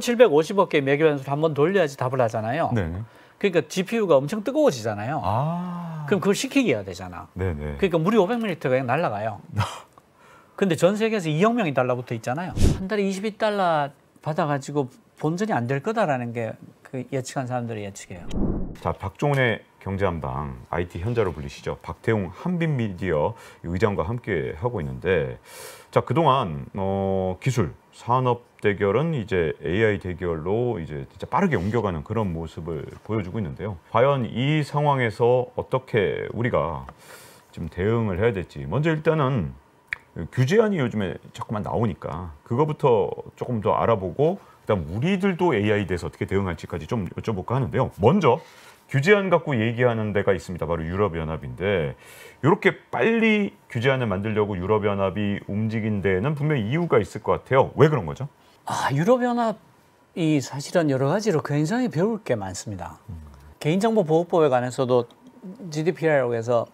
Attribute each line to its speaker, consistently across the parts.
Speaker 1: 1750억 개의 매개 변수를 한번 돌려야지 답을 하잖아요.
Speaker 2: 네.
Speaker 1: 그러니까 GPU가 엄청 뜨거워지잖아요. 그럼 그걸 식히게 해야 되잖아.
Speaker 2: 네네.
Speaker 1: 그러니까 무리 500ml가 그냥 날아가요. 근데 전 세계에서 2억 명이 달러붙어 있잖아요. 한 달에 22달러 받아가지고 본전이 안 될 거다라는 게 그 예측한 사람들의 예측이에요.
Speaker 2: 자, 박종훈의 경제한방 IT 현자로 불리시죠. 박태웅 한빛미디어 의장과 함께 하고 있는데, 자, 그동안 기술, 산업 대결은 이제 AI 대결로 이제 진짜 빠르게 옮겨가는 그런 모습을 보여주고 있는데요. 과연 이 상황에서 어떻게 우리가 지금 대응을 해야 될지, 먼저 일단은 규제안이 요즘에 자꾸만 나오니까 그거부터 조금 더 알아보고, 그다음 우리들도 AI에 대해서 어떻게 대응할지까지 좀 여쭤볼까 하는데요. 먼저 규제안 갖고 얘기하는 데가 있습니다. 바로 유럽연합인데, 이렇게 빨리 규제안을 만들려고 유럽연합이 움직인 데에는 분명히 이유가 있을 것 같아요. 왜 그런 거죠?
Speaker 1: 유럽연합이 사실은 여러 가지로 굉장히 배울 게 많습니다. 개인정보보호법에 관해서도 GDPR이라고 해서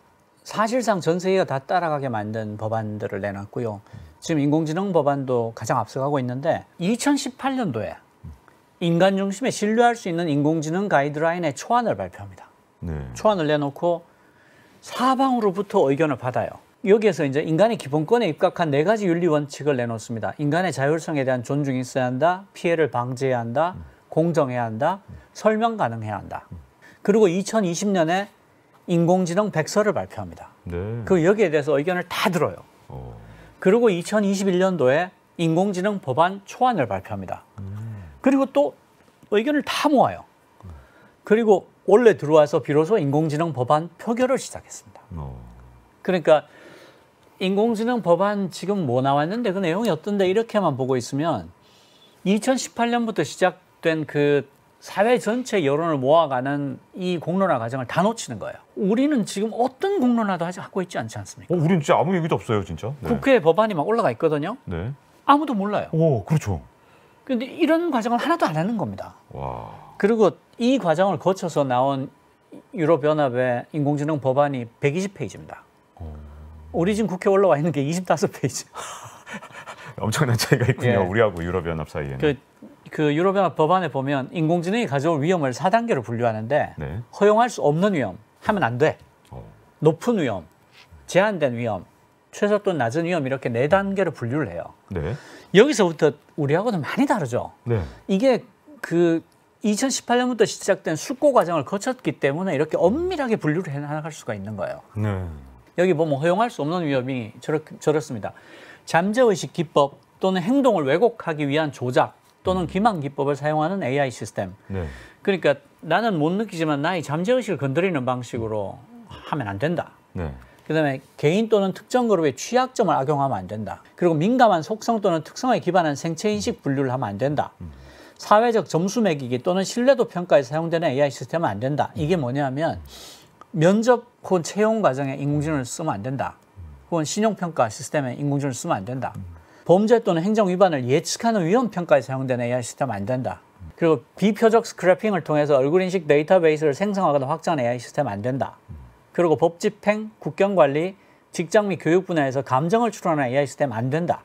Speaker 1: 사실상 전 세계가 다 따라가게 만든 법안들을 내놨고요. 지금 인공지능 법안도 가장 앞서가고 있는데, 2018년도에 인간 중심에 신뢰할 수 있는 인공지능 가이드라인의 초안을 발표합니다.
Speaker 2: 네.
Speaker 1: 초안을 내놓고 사방으로부터 의견을 받아요. 여기에서 이제 인간의 기본권에 입각한 4가지 윤리 원칙을 내놓습니다. 인간의 자율성에 대한 존중이 있어야 한다, 피해를 방지해야 한다, 공정해야 한다, 설명 가능해야 한다. 그리고 2020년에 인공지능 백서를 발표합니다.
Speaker 2: 네.
Speaker 1: 그 여기에 대해서 의견을 다 들어요. 그리고 2021년도에 인공지능 법안 초안을 발표합니다. 그리고 또 의견을 다 모아요. 그리고 올해 들어와서 비로소 인공지능 법안 표결을 시작했습니다. 그러니까 인공지능 법안 지금 뭐 나왔는데 그 내용이 어떤데 이렇게만 보고 있으면 2018년부터 시작된 그 사회 전체 여론을 모아가는 이 공론화 과정을 다 놓치는 거예요. 우리는 지금 어떤 공론화도 하고 있지 않지 않습니까?
Speaker 2: 우리는 진짜 아무 얘기도 없어요, 진짜. 네.
Speaker 1: 국회에 법안이 막 올라가 있거든요.
Speaker 2: 네.
Speaker 1: 아무도 몰라요.
Speaker 2: 그렇죠.
Speaker 1: 그런데 이런 과정을 하나도 안 하는 겁니다.
Speaker 2: 와.
Speaker 1: 그리고 이 과정을 거쳐서 나온 유럽연합의 인공지능 법안이 120페이지입니다. 우리 지금 국회에 올라와 있는 게 25페이지.
Speaker 2: 엄청난 차이가 있군요.
Speaker 1: 예.
Speaker 2: 우리하고 유럽연합 사이에는.
Speaker 1: 그 유럽연합 법안에 보면 인공지능이 가져올 위험을 4단계로 분류하는데,
Speaker 2: 네.
Speaker 1: 허용할 수 없는 위험, 하면 안 돼. 높은 위험, 제한된 위험, 최소 또는 낮은 위험, 이렇게 4단계로 분류를 해요.
Speaker 2: 네.
Speaker 1: 여기서부터 우리하고는 많이 다르죠.
Speaker 2: 네.
Speaker 1: 이게 그 2018년부터 시작된 숙고 과정을 거쳤기 때문에 이렇게 엄밀하게 분류를 해나갈 수가 있는 거예요.
Speaker 2: 네.
Speaker 1: 여기 보면 허용할 수 없는 위험이 저렇습니다. 잠재의식 기법 또는 행동을 왜곡하기 위한 조작 또는 기만 기법을 사용하는 AI 시스템.
Speaker 2: 네.
Speaker 1: 그러니까 나는 못 느끼지만 나의 잠재의식을 건드리는 방식으로 하면 안 된다.
Speaker 2: 네.
Speaker 1: 그다음에 개인 또는 특정 그룹의 취약점을 악용하면 안 된다. 그리고 민감한 속성 또는 특성에 기반한 생체인식 분류를 하면 안 된다. 사회적 점수 매기기 또는 신뢰도 평가에 사용되는 AI 시스템은 안 된다. 이게 뭐냐면 면접 혹은 채용 과정에 인공지능을 쓰면 안 된다. 혹은 신용평가 시스템에 인공지능을 쓰면 안 된다. 범죄 또는 행정 위반을 예측하는 위험평가에 사용되는 AI 시스템은 안 된다. 그리고 비표적 스크래핑을 통해서 얼굴 인식 데이터베이스를 생성하거나 확장하는 AI 시스템은 안 된다. 그리고 법 집행, 국경 관리, 직장 및 교육 분야에서 감정을 추론하는 AI 시스템은 안 된다.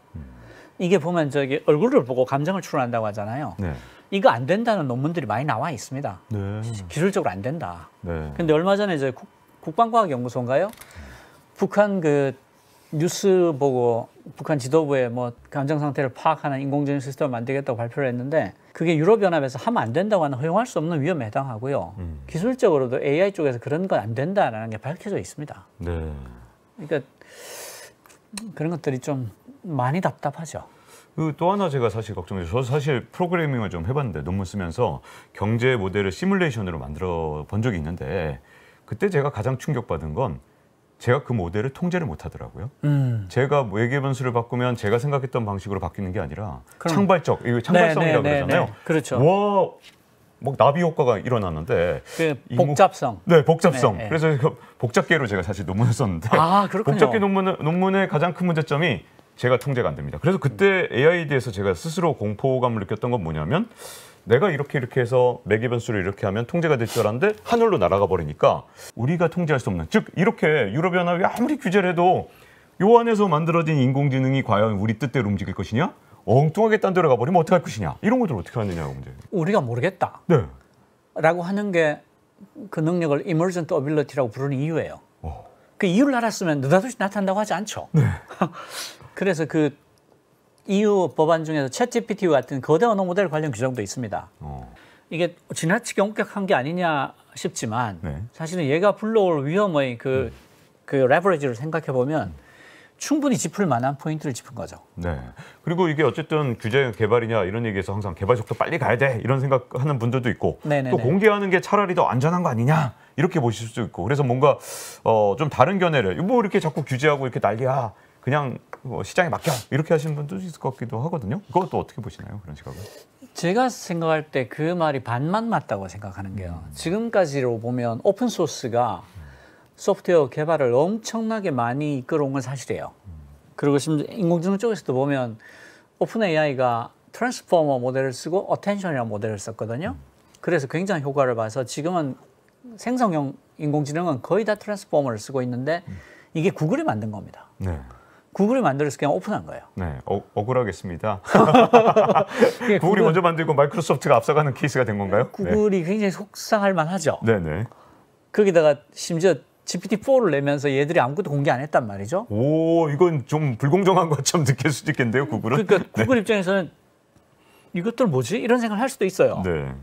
Speaker 1: 이게 보면 저기 얼굴을 보고 감정을 추론한다고 하잖아요.
Speaker 2: 네.
Speaker 1: 이거 안 된다는 논문들이 많이 나와 있습니다.
Speaker 2: 네.
Speaker 1: 기술적으로 안 된다.
Speaker 2: 네.
Speaker 1: 근데 얼마 전에 저희 국방과학연구소인가요? 북한 그 뉴스 보고 북한 지도부에 뭐 감정 상태를 파악하는 인공지능 시스템을 만들겠다고 발표를 했는데, 그게 유럽연합에서 하면 안 된다고 하는 허용할 수 없는 위험에 해당하고요. 기술적으로도 AI 쪽에서 그런 건 안 된다라는 게 밝혀져 있습니다.
Speaker 2: 네.
Speaker 1: 그러니까 그런 것들이 좀 많이 답답하죠.
Speaker 2: 또 하나 제가 사실 걱정해요. 저 사실 프로그래밍을 좀 해봤는데, 논문 쓰면서 경제 모델을 시뮬레이션으로 만들어 본 적이 있는데, 그때 제가 가장 충격받은 건 제가 그 모델을 통제를 못 하더라고요. 제가 외계 변수를 바꾸면 제가 생각했던 방식으로 바뀌는 게 아니라 창발적, 이거 창발성이라고 그러잖아요.
Speaker 1: 그렇죠.
Speaker 2: 와, 뭐 나비 효과가 일어났는데.
Speaker 1: 그 복잡성.
Speaker 2: 네, 복잡성.
Speaker 1: 네, 네.
Speaker 2: 그래서 복잡계로 제가 사실 논문을 썼는데,
Speaker 1: 그렇군요.
Speaker 2: 복잡계 논문의 가장 큰 문제점이 제가 통제가 안 됩니다. 그래서 그때 AI에 대해서 제가 스스로 공포감을 느꼈던 건 뭐냐면, 내가 이렇게 해서 매개 변수를 이렇게 하면 통제가 될 줄 알았는데 하늘로 날아가 버리니까 우리가 통제할 수 없는, 즉 이렇게 유럽연합이 아무리 규제를 해도 요 안에서 만들어진 인공지능이 과연 우리 뜻대로 움직일 것이냐? 엉뚱하게 딴 데로 가버리면 어떻게 할 것이냐. 이런 것들 어떻게 하느냐고 문제.
Speaker 1: 우리가 모르겠다.
Speaker 2: 네.
Speaker 1: 라고 하는 게 그 능력을 emergent ability라고 부르는 이유예요.
Speaker 2: 어.
Speaker 1: 그 이유를 알았으면 느닷없이 나타난다고 하지 않죠.
Speaker 2: 네.
Speaker 1: 그래서 그 EU 법안 중에서 챗GPT 같은 거대 언어 모델 관련 규정도 있습니다. 이게 지나치게 엄격한 게 아니냐 싶지만
Speaker 2: 네.
Speaker 1: 사실은 얘가 불러올 위험의 그 레버리지를 생각해 보면 충분히 짚을 만한 포인트를 짚은 거죠.
Speaker 2: 네. 그리고 이게 어쨌든 규제 개발이냐 이런 얘기에서 항상 개발 속도 빨리 가야 돼 이런 생각하는 분들도 있고
Speaker 1: 네네네.
Speaker 2: 또 공개하는 게 차라리 더 안전한 거 아니냐 이렇게 보실 수도 있고 그래서 뭔가 좀 다른 견해를 뭐 이렇게 자꾸 규제하고 이렇게 난리야 그냥 시장에 맡겨 이렇게 하시는 분도 있을 것 같기도 하거든요. 그것도 어떻게 보시나요? 그런 시각은?
Speaker 1: 제가 생각할 때 그 말이 반만 맞다고 생각하는 게요. 지금까지로 보면 오픈 소스가 소프트웨어 개발을 엄청나게 많이 이끌어온 건 사실이에요. 그리고 심지어 인공지능 쪽에서도 보면 오픈 AI가 트랜스포머 모델을 쓰고 어텐션이라는 모델을 썼거든요. 그래서 굉장히 효과를 봐서 지금은 생성형 인공지능은 거의 다 트랜스포머를 쓰고 있는데 이게 구글이 만든 겁니다.
Speaker 2: 네.
Speaker 1: 구글이 만들어서 그냥 오픈한 거예요.
Speaker 2: 네. 억울하겠습니다.
Speaker 1: 구글이
Speaker 2: 구글이 먼저 만들고 마이크로소프트가 앞서가는 케이스가 된 건가요?
Speaker 1: 구글이 굉장히 속상할 만하죠.
Speaker 2: 네네.
Speaker 1: 거기다가 심지어 GPT-4를 내면서 얘들이 아무것도 공개 안 했단 말이죠.
Speaker 2: 오, 이건 좀 불공정한 것처럼 느낄 수도 있겠는데요, 구글은?
Speaker 1: 그러니까 구글 입장에서는 이것들 뭐지? 이런 생각을 할 수도 있어요.
Speaker 2: 네.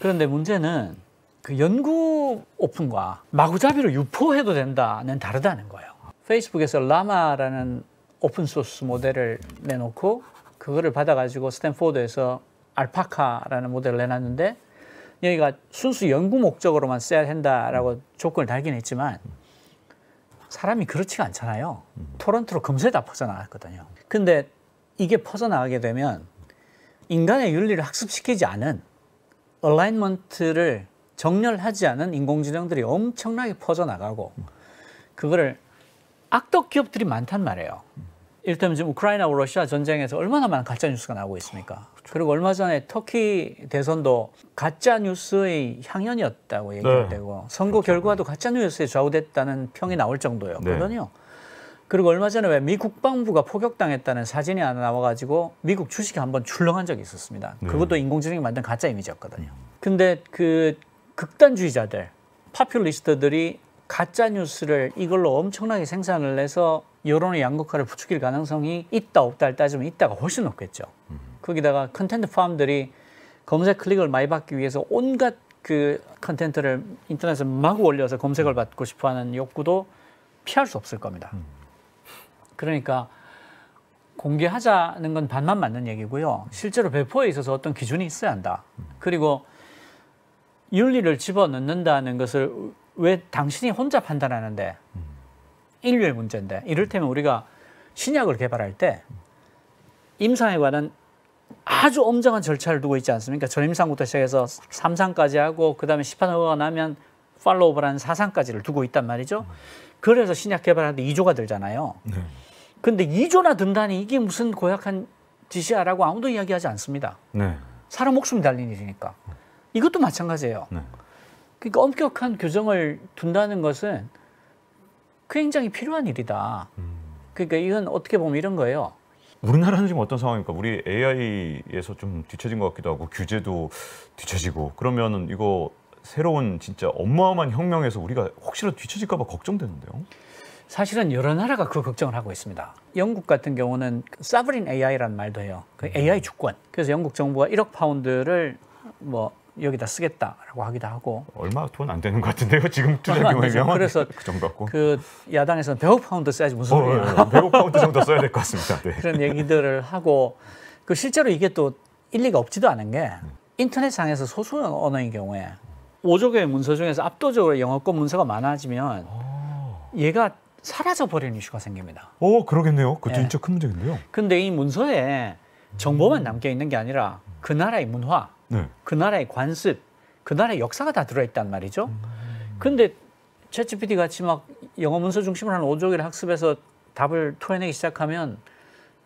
Speaker 1: 그런데 문제는 그 연구 오픈과 마구잡이로 유포해도 된다는 다르다는 거예요. 페이스북에서 라마라는 오픈소스 모델을 내놓고 그거를 받아가지고 스탠포드에서 알파카라는 모델을 내놨는데 여기가 순수 연구 목적으로만 써야 한다라고 조건을 달긴 했지만 사람이 그렇지가 않잖아요. 토론토로 금세 다 퍼져나갔거든요. 근데 이게 퍼져나가게 되면 인간의 윤리를 학습시키지 않은 얼라인먼트를 정렬하지 않은 인공지능들이 엄청나게 퍼져나가고 그거를 악덕 기업들이 많단 말이에요. 이를테면 지금 우크라이나와 러시아 전쟁에서 얼마나 많은 가짜 뉴스가 나오고 있습니까? 그리고 얼마 전에 터키 대선도 가짜 뉴스의 향연이었다고 얘기했고 선거 결과도 가짜 뉴스에 좌우됐다는 평이 나올 정도였거든요. 그리고 얼마 전에 왜 미 국방부가 포격당했다는 사진이 하나 나와가지고 미국 주식이 한번 출렁한 적이 있었습니다. 그것도 인공지능이 만든 가짜 이미지였거든요. 근데 그 극단주의자들, 파퓰리스트들이 가짜 뉴스를 이걸로 엄청나게 생산을 해서 여론의 양극화를 부추길 가능성이 있다 없다를 따지면 있다가 훨씬 높겠죠. 거기다가 컨텐트 팜들이 검색 클릭을 많이 받기 위해서 온갖 그 컨텐트를 인터넷에 마구 올려서 검색을 받고 싶어하는 욕구도 피할 수 없을 겁니다. 그러니까 공개하자는 건 반만 맞는 얘기고요. 실제로 배포에 있어서 어떤 기준이 있어야 한다. 그리고 윤리를 집어넣는다는 것을 왜 당신이 혼자 판단하는데 인류의 문제인데 이를테면 우리가 신약을 개발할 때 임상에 관한 아주 엄정한 절차를 두고 있지 않습니까? 전임상부터 시작해서 3상까지 하고 그다음에 시판 허가가 나면 팔로우업을 4상까지를 두고 있단 말이죠. 그래서 신약 개발하는데 2조가 들잖아요. 근데 2조나 든다니 이게 무슨 고약한 짓이야라고 아무도 이야기하지 않습니다.
Speaker 2: 네.
Speaker 1: 사람 목숨이 달린 일이니까. 이것도 마찬가지예요.
Speaker 2: 네.
Speaker 1: 그러니까 엄격한 규정을 둔다는 것은 굉장히 필요한 일이다. 그러니까 이건 어떻게 보면 이런 거예요.
Speaker 2: 우리나라는 지금 어떤 상황입니까? 우리 AI에서 좀 뒤처진 것 같기도 하고 규제도 뒤처지고 그러면은 이거 새로운 진짜 어마어마한 혁명에서 우리가 혹시라도 뒤처질까 봐 걱정되는데요.
Speaker 1: 사실은 여러 나라가 그 걱정을 하고 있습니다. 영국 같은 경우는 사브린 AI라는 말도 해요. 그 AI 주권. 그래서 영국 정부가 1억 파운드를 뭐 여기다 쓰겠다라고 하기도 하고.
Speaker 2: 얼마 돈 안 되는 것 같은데요. 지금 투자
Speaker 1: 얼마 안
Speaker 2: 규모의
Speaker 1: 되죠.
Speaker 2: 명은
Speaker 1: 그래서
Speaker 2: 그 정도 갖고.
Speaker 1: 그 야당에서는 100억 파운드 써야지 무슨 소리야.
Speaker 2: 100억 파운드 정도 써야 될 것 같습니다. 네.
Speaker 1: 그런 얘기들을 하고 그 실제로 이게 또 일리가 없지도 않은 게 인터넷상에서 소수 언어인 경우에 5조 개의 문서 중에서 압도적으로 영어권 문서가 많아지면 얘가 사라져 버리는 이슈가 생깁니다.
Speaker 2: 그러겠네요. 그거 진짜 큰 문제겠네요.
Speaker 1: 근데 이 문서에 정보만 남겨 있는 게 아니라 그 나라의 문화,
Speaker 2: 네.
Speaker 1: 그 나라의 관습, 그 나라의 역사가 다 들어있단 말이죠. 근데 챗GPT 같이 막 영어 문서 중심으로 하는 5조 개를 학습해서 답을 토해내기 시작하면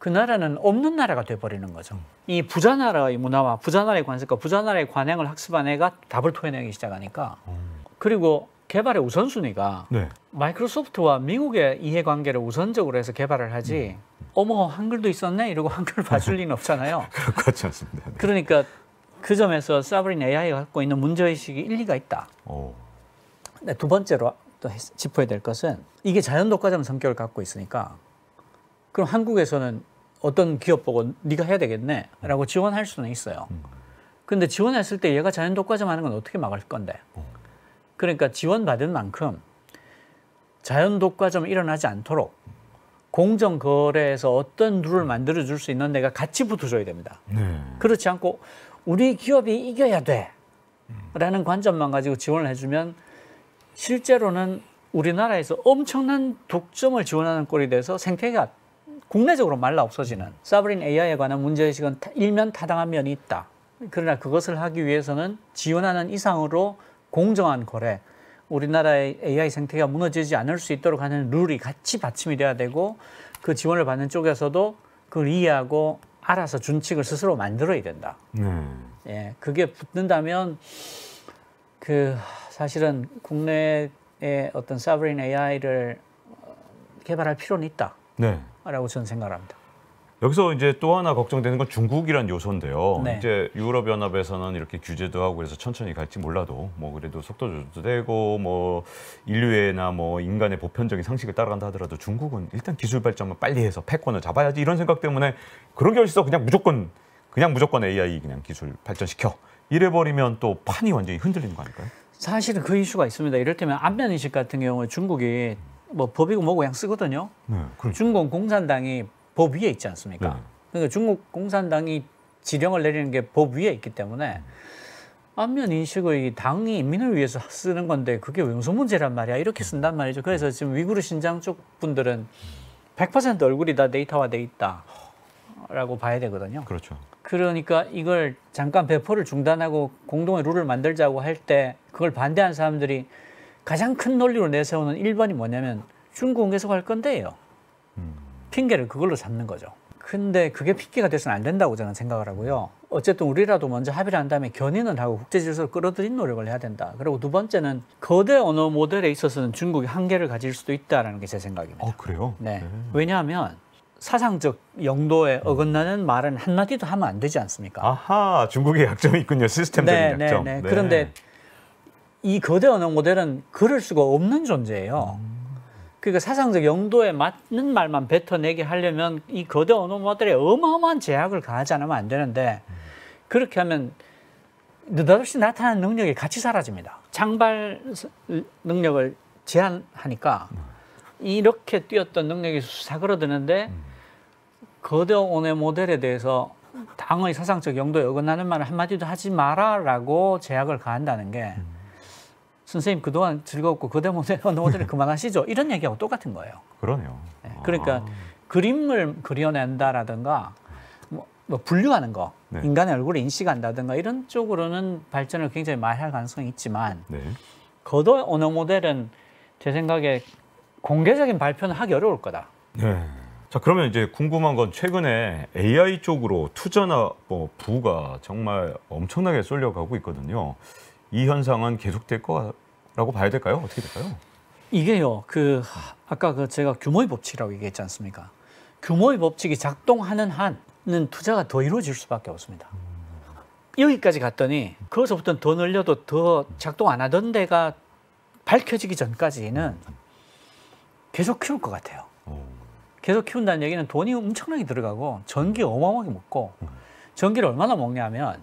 Speaker 1: 그 나라는 없는 나라가 돼버리는 거죠. 이 부자 나라의 문화와 부자 나라의 관습과 부자 나라의 관행을 학습한 애가 답을 토해내기 시작하니까 그리고 개발의 우선순위가
Speaker 2: 네.
Speaker 1: 마이크로소프트와 미국의 이해관계를 우선적으로 해서 개발을 하지 어머 한글도 있었네 이러고 한글을 봐줄 리는 없잖아요.
Speaker 2: 그럴 것 같지 않습니다. 네.
Speaker 1: 그러니까 그 점에서 사브린 AI가 갖고 있는 문제의식이 일리가 있다. 근데 두 번째로 또 짚어야 될 것은 이게 자연독과점 성격을 갖고 있으니까 그럼 한국에서는 어떤 기업 보고 네가 해야 되겠네 라고 지원할 수는 있어요. 근데 지원했을 때 얘가 자연독과점 하는 건 어떻게 막을 건데? 그러니까 지원받은 만큼 자연독과점이 일어나지 않도록 공정거래에서 어떤 룰을 만들어줄 수 있는 데가 같이 붙어줘야 됩니다.
Speaker 2: 네.
Speaker 1: 그렇지 않고 우리 기업이 이겨야 돼 라는 관점만 가지고 지원을 해주면 실제로는 우리나라에서 엄청난 독점을 지원하는 꼴이 돼서 생태계가 국내적으로 말라 없어지는 사브린 AI에 관한 문제의식은 일면 타당한 면이 있다. 그러나 그것을 하기 위해서는 지원하는 이상으로 공정한 거래, 우리나라의 AI 생태계가 무너지지 않을 수 있도록 하는 룰이 같이 받침이 돼야 되고 그 지원을 받는 쪽에서도 그걸 이해하고 알아서 준칙을 스스로 만들어야 된다. 예, 그게 붙는다면 그 사실은 국내에 어떤 사브린 AI를 개발할 필요는 있다라고 저는 생각합니다.
Speaker 2: 여기서 이제 또 하나 걱정되는 건 중국이란 요소인데요.
Speaker 1: 네.
Speaker 2: 이제 유럽연합에서는 이렇게 규제도 하고 그래서 천천히 갈지 몰라도 뭐 그래도 속도 조절도 되고 뭐 인류애나 뭐 인간의 보편적인 상식을 따라간다 하더라도 중국은 일단 기술 발전만 빨리 해서 패권을 잡아야지 이런 생각 때문에 그런 게 어딨어 그냥 무조건 AI 그냥 기술 발전시켜 이래버리면 또 판이 완전히 흔들리는 거 아닐까요?
Speaker 1: 사실은 그 이슈가 있습니다. 이를테면 안면인식 같은 경우에 중국이 뭐 법이고 뭐고 그냥 쓰거든요.
Speaker 2: 네, 그렇죠.
Speaker 1: 중국 공산당이 법 위에 있지 않습니까?
Speaker 2: 네.
Speaker 1: 그러니까 중국 공산당이 지령을 내리는 게 법 위에 있기 때문에 안면 인식의 당이 인민을 위해서 쓰는 건데 그게 왜 문제란 말이야 이렇게 쓴단 말이죠. 그래서 지금 위구르 신장 쪽 분들은 100% 얼굴이 다 데이터화돼 있다라고 봐야 되거든요.
Speaker 2: 그렇죠.
Speaker 1: 그러니까 이걸 잠깐 배포를 중단하고 공동의 룰을 만들자고 할 때 그걸 반대하는 사람들이 가장 큰 논리로 내세우는 1번이 뭐냐면 중국은 계속 할 건데요. 핑계를 그걸로 잡는 거죠. 근데 그게 핑계가 돼서는 안 된다고 저는 생각을 하고요. 어쨌든 우리라도 먼저 합의를 한 다음에 견인을 하고 국제 질서를 끌어들인 노력을 해야 된다. 그리고 두 번째는 거대 언어 모델에 있어서는 중국이 한계를 가질 수도 있다는 게 제 생각입니다.
Speaker 2: 그래요?
Speaker 1: 네. 왜냐하면 사상적 영도에 어긋나는 말은 한마디도 하면 안 되지 않습니까?
Speaker 2: 아하, 중국의 약점이 있군요. 시스템적인 약점.
Speaker 1: 네. 그런데 이 거대 언어 모델은 그럴 수가 없는 존재예요. 그러니까 사상적 영도에 맞는 말만 뱉어내게 하려면 이 거대 언어 모델에 어마어마한 제약을 가하지 않으면 안 되는데 그렇게 하면 느닷없이 나타나는 능력이 같이 사라집니다. 창발 능력을 제한하니까 이렇게 뛰었던 능력이 사그러드는데 거대 언어 모델에 대해서 당의 사상적 영도에 어긋나는 말을 한마디도 하지 마라라고 제약을 가한다는 게 선생님 그동안 즐거웠고 거대 언어 모델을 그만하시죠. 이런 얘기하고 똑같은 거예요.
Speaker 2: 그러네요.
Speaker 1: 네, 그러니까 그림을 그려낸다라든가 뭐 분류하는 거,
Speaker 2: 네.
Speaker 1: 인간의 얼굴을 인식한다든가 이런 쪽으로는 발전을 굉장히 많이 할 가능성이 있지만
Speaker 2: 네.
Speaker 1: 거대 언어 모델은 제 생각에 공개적인 발표는 하기 어려울 거다.
Speaker 2: 네. 자, 그러면 이제 궁금한 건 최근에 AI 쪽으로 투자나 뭐 부가 정말 엄청나게 쏠려가고 있거든요. 이 현상은 계속될 거라고 봐야 될까요? 어떻게 될까요?
Speaker 1: 이게요, 아까 제가 규모의 법칙이라고 얘기했지 않습니까? 규모의 법칙이 작동하는 한은 투자가 더 이루어질 수밖에 없습니다. 여기까지 갔더니 거기서부터 더 늘려도 더 작동 안 하던 데가 밝혀지기 전까지는 계속 키울 것 같아요. 계속 키운다는 얘기는 돈이 엄청나게 들어가고 전기 어마어마하게 먹고 전기를 얼마나 먹냐면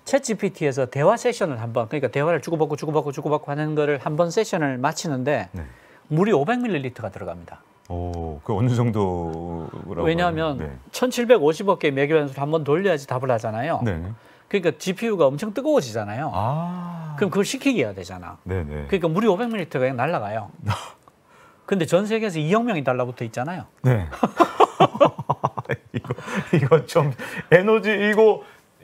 Speaker 1: 챗 GPT에서 대화 세션을 한번 그러니까 대화를 주고받고 하는 거를 한 번 세션을 마치는데
Speaker 2: 네.
Speaker 1: 물이 500ml가 들어갑니다.
Speaker 2: 그 어느 정도라고?
Speaker 1: 왜냐하면
Speaker 2: 네.
Speaker 1: 1750억 개의 매개 변수를 한번 돌려야지 답을 하잖아요.
Speaker 2: 네.
Speaker 1: 그러니까 GPU가 엄청 뜨거워지잖아요. 그럼 그걸 식히게 해야 되잖아.
Speaker 2: 네네.
Speaker 1: 그러니까 물이 500ml가 그냥 날아가요. 근데 전 세계에서 2억 명이 달라붙어 있잖아요.
Speaker 2: 네. 이거 좀 에너지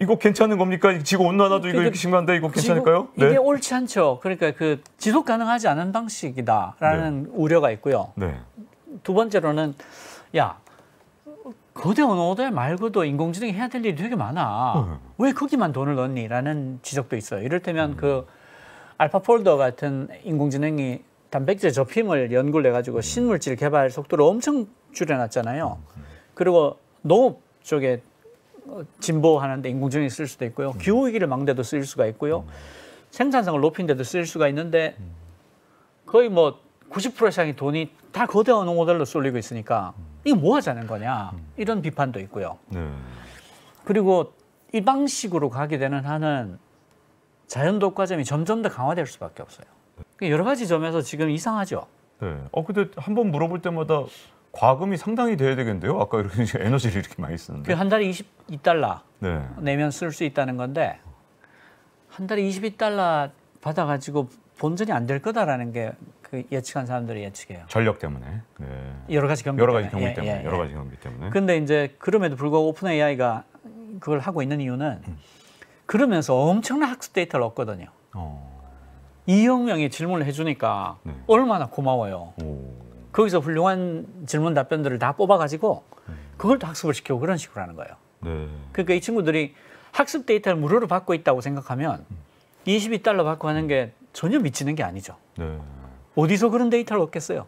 Speaker 2: 이거 괜찮은 겁니까? 지구 온난화도 이거 이렇게 심한데 이거 괜찮을까요?
Speaker 1: 이게
Speaker 2: 네.
Speaker 1: 옳지 않죠. 그러니까 지속 가능하지 않은 방식이다라는 우려가 있고요.
Speaker 2: 네.
Speaker 1: 두 번째로는 거대 언어 모델 말고도 인공지능이 해야 될 일이 되게 많아. 왜 거기만 돈을 넣니?라는 지적도 있어요. 이를테면 알파폴더 같은 인공지능이 단백질 접힘을 연구를 해가지고 신물질 개발 속도를 엄청 줄여놨잖아요. 그리고 농업 쪽에 진보하는데 인공지능이 쓸 수도 있고요. 기후위기를 막는데도 쓸 수가 있고요. 생산성을 높이는 데도 쓸 수가 있는데 거의 뭐 90% 이상의 돈이 다 거대한 모델로 쏠리고 있으니까 이거 뭐 하자는 거냐 이런 비판도 있고요.
Speaker 2: 네.
Speaker 1: 그리고 이 방식으로 가게 되는 한은 자연 독과점이 점점 더 강화될 수밖에 없어요. 여러 가지 점에서 지금 이상하죠.
Speaker 2: 네. 근데 한 번 물어볼 때마다 과금이 상당히 돼야 되겠는데요. 아까 이렇게 에너지를 이렇게 많이 쓰는데.
Speaker 1: 한 달에 22달러
Speaker 2: 네.
Speaker 1: 내면 쓸 수 있다는 건데 한 달에 22달러 받아가지고 본전이 안 될 거다라는 게 그 예측한 사람들의 예측이에요.
Speaker 2: 전력 때문에. 네.
Speaker 1: 여러 가지 경비
Speaker 2: 여러 가지
Speaker 1: 때문에.
Speaker 2: 경비 때문에. 여러 가지 경비 때문에.
Speaker 1: 근데 이제 그럼에도 불구하고 오픈 AI가 그걸 하고 있는 이유는 그러면서 엄청난 학습 데이터를 얻거든요. 2억 명이 질문을 해주니까
Speaker 2: 네.
Speaker 1: 얼마나 고마워요.
Speaker 2: 오.
Speaker 1: 거기서 훌륭한 질문 답변들을 다 뽑아가지고 그걸 또 학습을 시키고 그런 식으로 하는 거예요.
Speaker 2: 네.
Speaker 1: 그러니까 이 친구들이 학습 데이터를 무료로 받고 있다고 생각하면 22달러 받고 하는 게 전혀 미치는 게 아니죠.
Speaker 2: 네.
Speaker 1: 어디서 그런 데이터를 얻겠어요?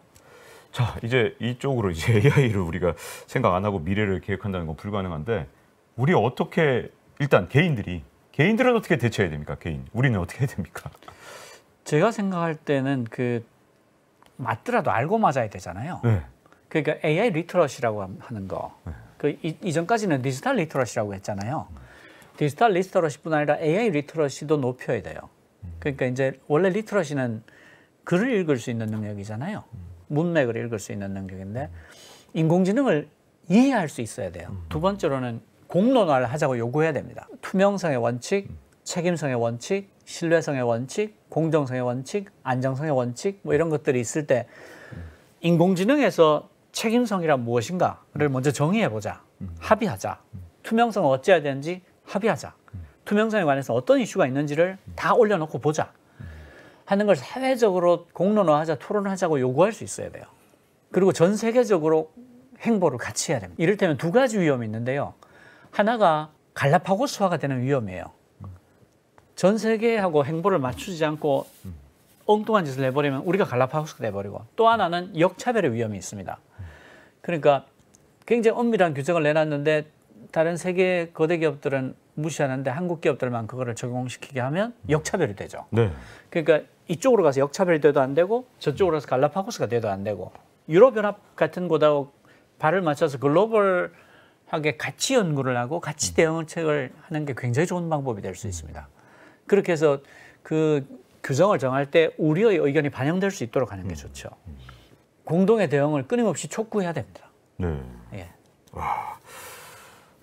Speaker 2: 자, 이제 이쪽으로 이제 AI를 우리가 생각 안 하고 미래를 계획한다는 건 불가능한데 우리 어떻게 일단 개인들은 어떻게 대처해야 됩니까? 개인. 우리는 어떻게 해야 됩니까?
Speaker 1: 제가 생각할 때는 맞더라도 알고 맞아야 되잖아요.
Speaker 2: 네.
Speaker 1: 그러니까 AI 리터러시라고 하는 거. 이전까지는 디지털 리터러시라고 했잖아요. 디지털 리터러시뿐 아니라 AI 리터러시도 높여야 돼요. 그러니까 이제 원래 리터러시는 글을 읽을 수 있는 능력이잖아요. 문맥을 읽을 수 있는 능력인데 인공지능을 이해할 수 있어야 돼요. 두 번째로는 공론화를 하자고 요구해야 됩니다. 투명성의 원칙, 책임성의 원칙, 신뢰성의 원칙, 공정성의 원칙, 안정성의 원칙 뭐 이런 것들이 있을 때 인공지능에서 책임성이란 무엇인가를 먼저 정의해보자. 합의하자. 투명성을 어찌해야 되는지 합의하자. 투명성에 관해서 어떤 이슈가 있는지를 다 올려놓고 보자. 하는 걸 사회적으로 공론화하자, 토론하자고 요구할 수 있어야 돼요. 그리고 전 세계적으로 행보를 같이 해야 됩니다. 이를테면 두 가지 위험이 있는데요. 하나가 갈라파고스화가 되는 위험이에요. 전 세계하고 행보를 맞추지 않고 엉뚱한 짓을 해버리면 우리가 갈라파고스가 돼버리고 또 하나는 역차별의 위험이 있습니다. 그러니까 굉장히 엄밀한 규정을 내놨는데 다른 세계 거대 기업들은 무시하는데 한국 기업들만 그거를 적용시키게 하면 역차별이 되죠.
Speaker 2: 네.
Speaker 1: 그러니까 이쪽으로 가서 역차별이 돼도 안 되고 저쪽으로 가서 갈라파고스가 돼도 안 되고 유럽연합 같은 곳하고 발을 맞춰서 글로벌하게 같이 연구를 하고 같이 대응책을 하는 게 굉장히 좋은 방법이 될 수 있습니다. 그렇게 해서 그 규정을 정할 때 우리의 의견이 반영될 수 있도록 하는 게 좋죠. 공동의 대응을 끊임없이 촉구해야 됩니다.
Speaker 2: 네.
Speaker 1: 예.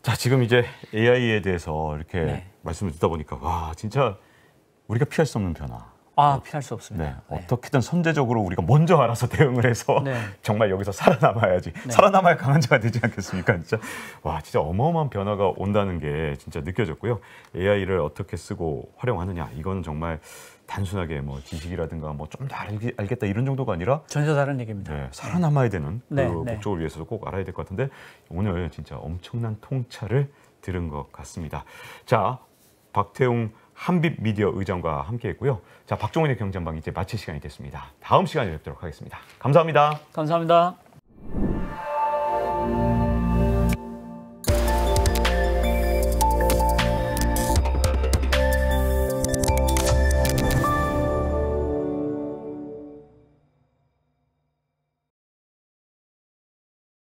Speaker 2: 자, 지금 이제 AI에 대해서 이렇게
Speaker 1: 네.
Speaker 2: 말씀을 듣다 보니까 와, 진짜 우리가 피할 수 없는 변화.
Speaker 1: 피할 수 없습니다.
Speaker 2: 네. 어떻게든 선제적으로 우리가 먼저 알아서 대응을 해서
Speaker 1: 네.
Speaker 2: 정말 여기서 살아남아야지.
Speaker 1: 네.
Speaker 2: 살아남아야 강한 자가 되지 않겠습니까? 진짜 와, 진짜 어마어마한 변화가 온다는 게 진짜 느껴졌고요. AI를 어떻게 쓰고 활용하느냐, 이건 정말 단순하게 뭐 지식이라든가 뭐 좀 더 알겠다 이런 정도가 아니라
Speaker 1: 전혀 다른 얘기입니다.
Speaker 2: 네, 살아남아야 되는 그
Speaker 1: 네,
Speaker 2: 목적을 위해서도 꼭 알아야 될 것 같은데 오늘 진짜 엄청난 통찰을 들은 것 같습니다. 자, 박태웅 한빛미디어 의장과 함께했고요. 자, 박종원의 경제한방 이제 마칠 시간이 됐습니다. 다음 시간에 뵙도록 하겠습니다. 감사합니다.
Speaker 1: 감사합니다.